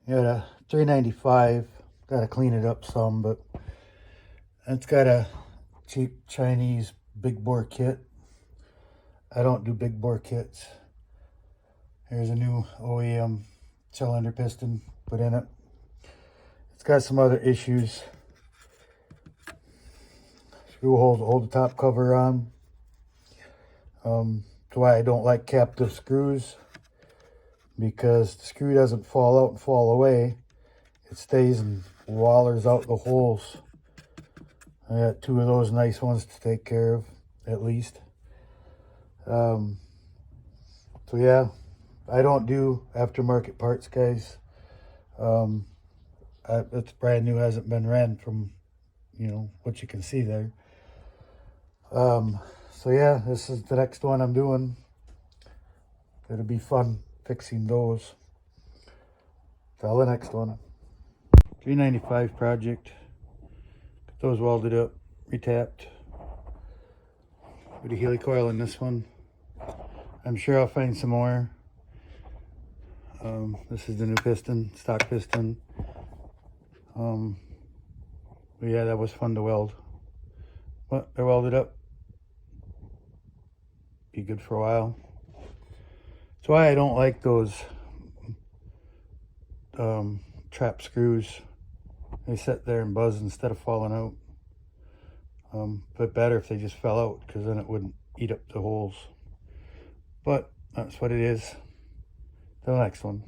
Got a 395. Got to clean it up some, but it's got a cheap Chinese big bore kit. I don't do big bore kits. Here's a new OEM cylinder piston put in it. It's got some other issues. Screw holes to hold the top cover on. That's why I don't like captive screws, because the screw doesn't fall out and fall away. It stays and wallers out the holes. I got two of those nice ones to take care of, at least. So yeah, I don't do aftermarket parts, guys. It's brand new, hasn't been ran from, what you can see there. So yeah, this is the next one I'm doing. It'll be fun fixing those. Till the next one. 395 project. Got those welded up, retapped. With a helicoil in this one. I'm sure I'll find some more. This is the new piston, stock piston. But yeah, that was fun to weld. But they're welded up. Be good for a while. That's why I don't like those trap screws. They sit there and buzz instead of falling out. But better if they just fell out, because then it wouldn't eat up the holes. But that's what it is. Till the next one.